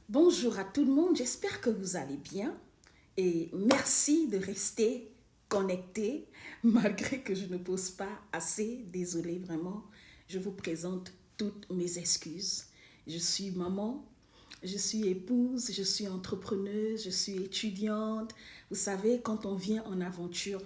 Bonjour à tout le monde, j'espère que vous allez bien et merci de rester connecté malgré que je ne pose pas assez. Désolée vraiment, je vous présente toutes mes excuses. Je suis maman, je suis épouse, je suis entrepreneuse, je suis étudiante. Vous savez, quand on vient en aventure,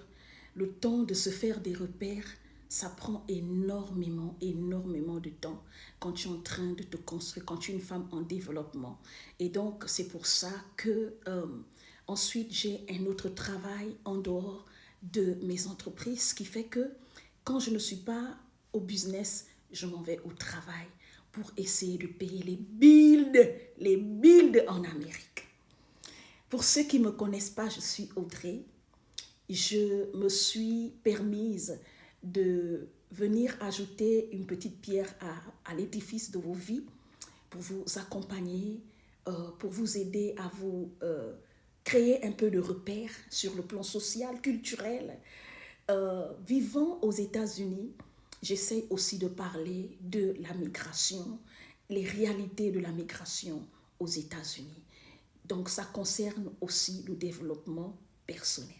le temps de se faire des repères, ça prend énormément, énormément de temps quand tu es en train de te construire, quand tu es une femme en développement. Et donc, c'est pour ça que ensuite, j'ai un autre travail en dehors de mes entreprises, ce qui fait que quand je ne suis pas au business, je m'en vais au travail pour essayer de payer les builds en Amérique. Pour ceux qui ne me connaissent pas, je suis Audrey. Je me suis permise de venir ajouter une petite pierre à l'édifice de vos vies pour vous accompagner, pour vous aider à vous créer un peu de repères sur le plan social, culturel. Vivant aux États-Unis, j'essaie aussi de parler de la migration, les réalités de la migration aux États-Unis. Donc ça concerne aussi le développement personnel.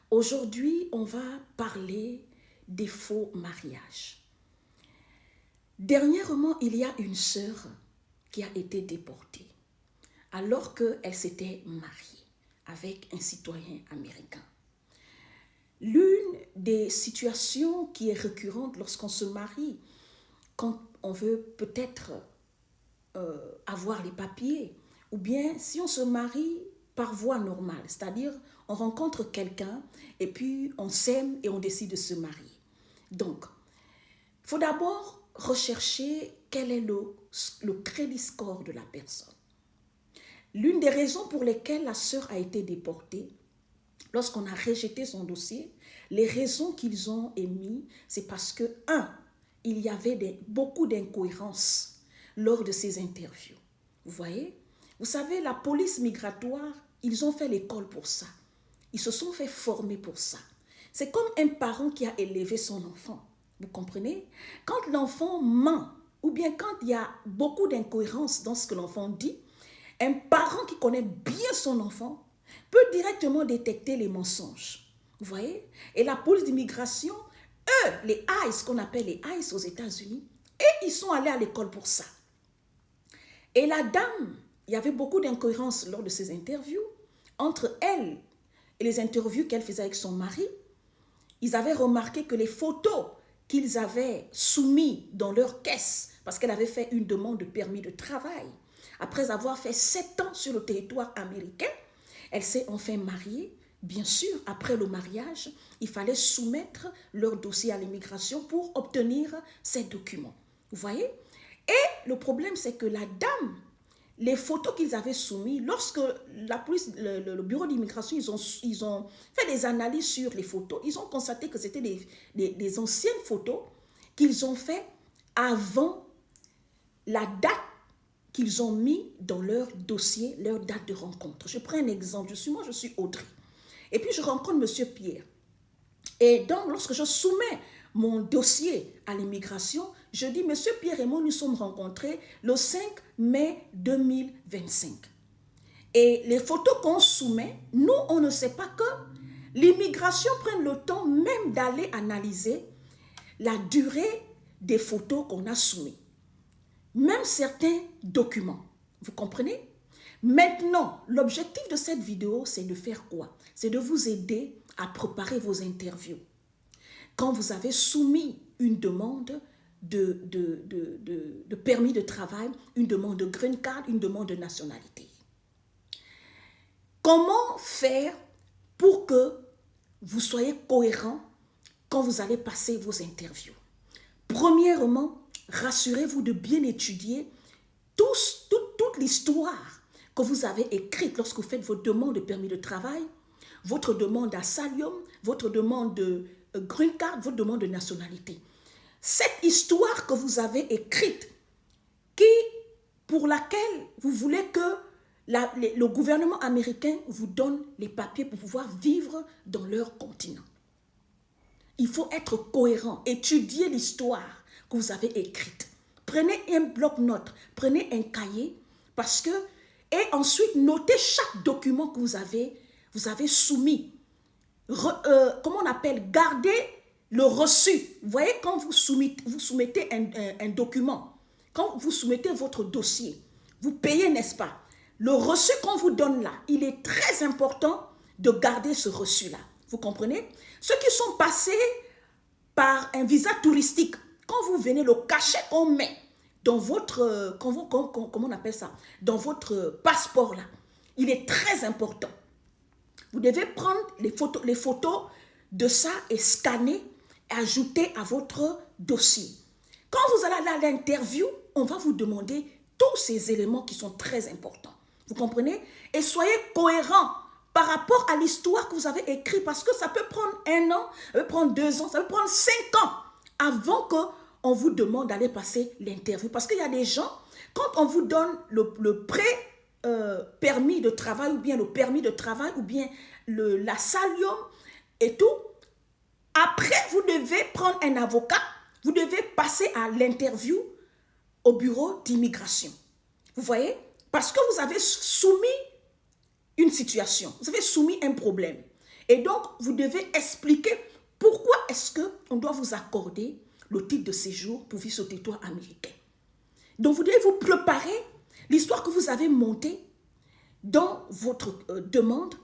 Aujourd'hui, on va parler des faux mariages. Dernièrement, il y a une sœur qui a été déportée alors qu'elle s'était mariée avec un citoyen américain. L'une des situations qui est récurrente lorsqu'on se marie, quand on veut peut-être avoir les papiers, ou bien si on se marie par voie normale, c'est-à-dire on rencontre quelqu'un et puis on s'aime et on décide de se marier. Donc, il faut d'abord rechercher quel est le crédit score de la personne. L'une des raisons pour lesquelles la sœur a été déportée, lorsqu'on a rejeté son dossier, les raisons qu'ils ont émises, c'est parce que, il y avait beaucoup d'incohérences lors de ces interviews. Vous voyez? Vous savez, la police migratoire, ils ont fait l'école pour ça. Ils se sont fait former pour ça. C'est comme un parent qui a élevé son enfant. Vous comprenez? Quand l'enfant ment, ou bien quand il y a beaucoup d'incohérences dans ce que l'enfant dit, un parent qui connaît bien son enfant peut directement détecter les mensonges. Vous voyez? Et la police d'immigration, eux, les ICE, qu'on appelle les ICE aux États-Unis, et ils sont allés à l'école pour ça. Et la dame, il y avait beaucoup d'incohérences lors de ces interviews entre elle et les interviews qu'elle faisait avec son mari. Ils avaient remarqué que les photos qu'ils avaient soumises dans leur caisse, parce qu'elle avait fait une demande de permis de travail, après avoir fait 7 ans sur le territoire américain, elle s'est enfin mariée. Bien sûr, après le mariage, il fallait soumettre leur dossier à l'immigration pour obtenir ces documents. Vous voyez? Et le problème, c'est que la dame, les photos qu'ils avaient soumises, lorsque la police, le bureau d'immigration, ils ont fait des analyses sur les photos, ils ont constaté que c'était des anciennes photos qu'ils ont fait avant la date qu'ils ont mis dans leur dossier, leur date de rencontre. Je prends un exemple. Moi, je suis Audrey. Et puis, je rencontre M. Pierre. Et donc, lorsque je soumets mon dossier à l'immigration, je dis, Monsieur Pierre et moi, nous sommes rencontrés le 5 mai 2025. Et les photos qu'on soumet, nous, on ne sait pas que l'immigration prenne le temps même d'aller analyser la durée des photos qu'on a soumises. Même certains documents. Vous comprenez? Maintenant, l'objectif de cette vidéo, c'est de faire quoi? C'est de vous aider à préparer vos interviews. Quand vous avez soumis une demande de permis de travail, une demande de green card, une demande de nationalité. Comment faire pour que vous soyez cohérent quand vous allez passer vos interviews? Premièrement, rassurez-vous de bien étudier toute l'histoire que vous avez écrite lorsque vous faites votre demande de permis de travail, votre demande d'asylum, votre demande de green card, votre demande de nationalité. Cette histoire que vous avez écrite, pour laquelle vous voulez que le gouvernement américain vous donne les papiers pour pouvoir vivre dans leur continent. Il faut être cohérent, étudier l'histoire que vous avez écrite. Prenez un bloc-notes, prenez un cahier Parce que, et ensuite, notez chaque document que vous avez soumis. Comment on appelle? Gardez le reçu. Vous voyez, quand vous soumettez un document, quand vous soumettez votre dossier, vous payez, n'est-ce pas? Le reçu qu'on vous donne là, il est très important de garder ce reçu-là. Vous comprenez? Ceux qui sont passés par un visa touristique, quand vous venez, le cachet qu'on met dans votre, comment on appelle ça? Dans votre passeport là, il est très important. Vous devez prendre les photos de ça et scanner et ajouter à votre dossier. Quand vous allez à l'interview, on va vous demander tous ces éléments qui sont très importants. Vous comprenez? Et soyez cohérents par rapport à l'histoire que vous avez écrite, parce que ça peut prendre 1 an, ça peut prendre 2 ans, ça peut prendre 5 ans avant qu'on vous demande d'aller passer l'interview. Parce qu'il y a des gens, quand on vous donne le permis de travail, ou bien le permis de travail, ou bien l'assalium et tout, après, vous devez prendre un avocat, vous devez passer à l'interview au bureau d'immigration. Vous voyez? Parce que vous avez soumis une situation, vous avez soumis un problème. Et donc, vous devez expliquer pourquoi est-ce qu'on doit vous accorder le titre de séjour pour vivre sur le territoire américain. Donc, vous devez vous préparer l'histoire que vous avez montée dans votre demande,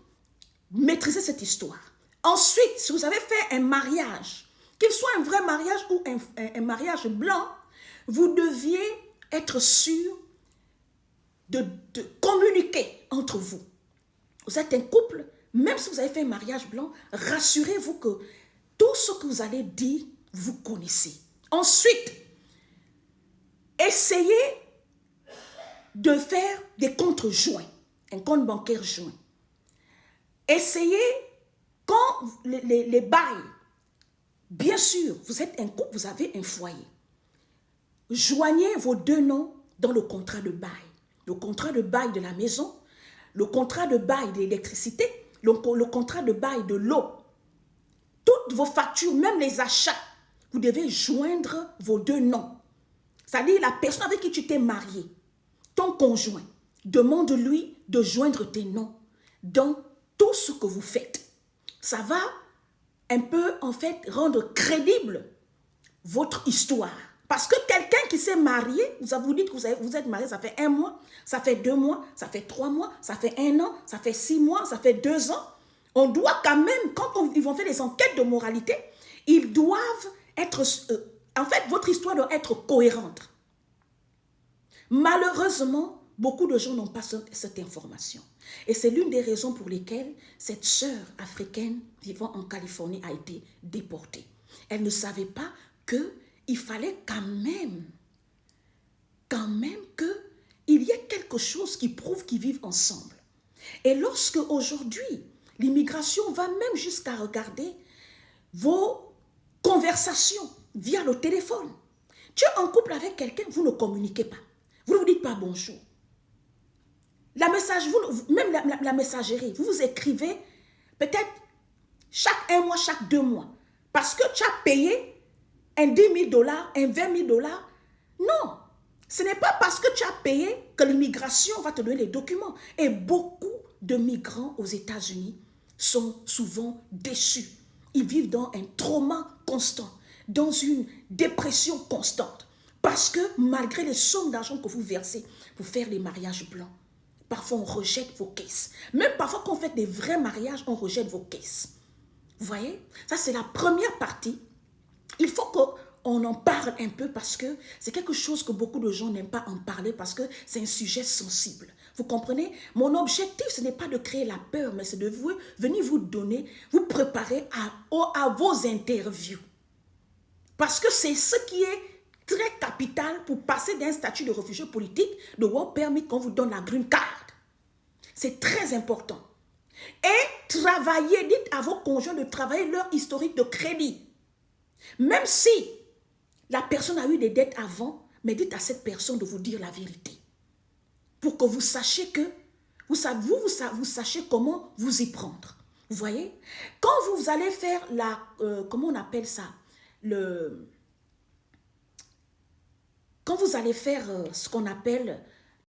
maîtriser cette histoire. Ensuite, si vous avez fait un mariage, qu'il soit un vrai mariage ou un mariage blanc, vous deviez être sûr de communiquer entre vous. Vous êtes un couple, même si vous avez fait un mariage blanc, rassurez-vous que tout ce que vous allez dire, vous connaissez. Ensuite, essayez de faire des comptes joints, un compte bancaire joint. Essayez, quand les bails, bien sûr, vous êtes un couple, vous avez un foyer. Joignez vos 2 noms dans le contrat de bail. Le contrat de bail de la maison, le contrat de bail de l'électricité, le contrat de bail de l'eau. Toutes vos factures, même les achats, vous devez joindre vos 2 noms. C'est-à-dire la personne avec qui tu t'es marié, ton conjoint, demande-lui de joindre tes noms dans tout ce que vous faites. Ça va un peu, en fait, rendre crédible votre histoire. Parce que quelqu'un qui s'est marié, vous dites que vous êtes marié, ça fait 1 mois, ça fait 2 mois, ça fait 3 mois, ça fait 1 an, ça fait 6 mois, ça fait 2 ans. On doit quand même, quand ils vont faire des enquêtes de moralité, ils doivent être... en fait, votre histoire doit être cohérente. Malheureusement, beaucoup de gens n'ont pas cette information. Et c'est l'une des raisons pour lesquelles cette sœur africaine vivant en Californie a été déportée. Elle ne savait pas qu'il fallait quand même qu'il y ait quelque chose qui prouve qu'ils vivent ensemble. Et lorsque aujourd'hui, l'immigration va même jusqu'à regarder vos conversations via le téléphone. Tu es en couple avec quelqu'un, vous ne communiquez pas. Vous ne vous dites pas bonjour. La messagerie, vous vous écrivez peut-être chaque 1 mois, chaque 2 mois. Parce que tu as payé un 10 000 $, un 20 000 $. Non, ce n'est pas parce que tu as payé que l'immigration va te donner les documents. Et beaucoup de migrants aux États-Unis sont souvent déçus. Ils vivent dans un trauma constant, dans une dépression constante. Parce que malgré les sommes d'argent que vous versez pour faire les mariages blancs, parfois on rejette vos caisses. Même parfois quand on fait des vrais mariages, on rejette vos caisses. Vous voyez? Ça c'est la première partie. Il faut qu'on en parle un peu parce que c'est quelque chose que beaucoup de gens n'aiment pas en parler parce que c'est un sujet sensible. Vous comprenez? Mon objectif, ce n'est pas de créer la peur, mais c'est de venir vous donner, vous préparer à vos interviews. Parce que c'est ce qui est très capital pour passer d'un statut de réfugié politique, de work permit, qu'on vous donne la green card. C'est très important. Et travaillez, dites à vos conjoints de travailler leur historique de crédit. Même si la personne a eu des dettes avant, mais dites à cette personne de vous dire la vérité. Pour que vous sachiez que, vous sachiez comment vous y prendre. Vous voyez? Quand vous allez faire la, comment on appelle ça? Quand vous allez faire ce qu'on appelle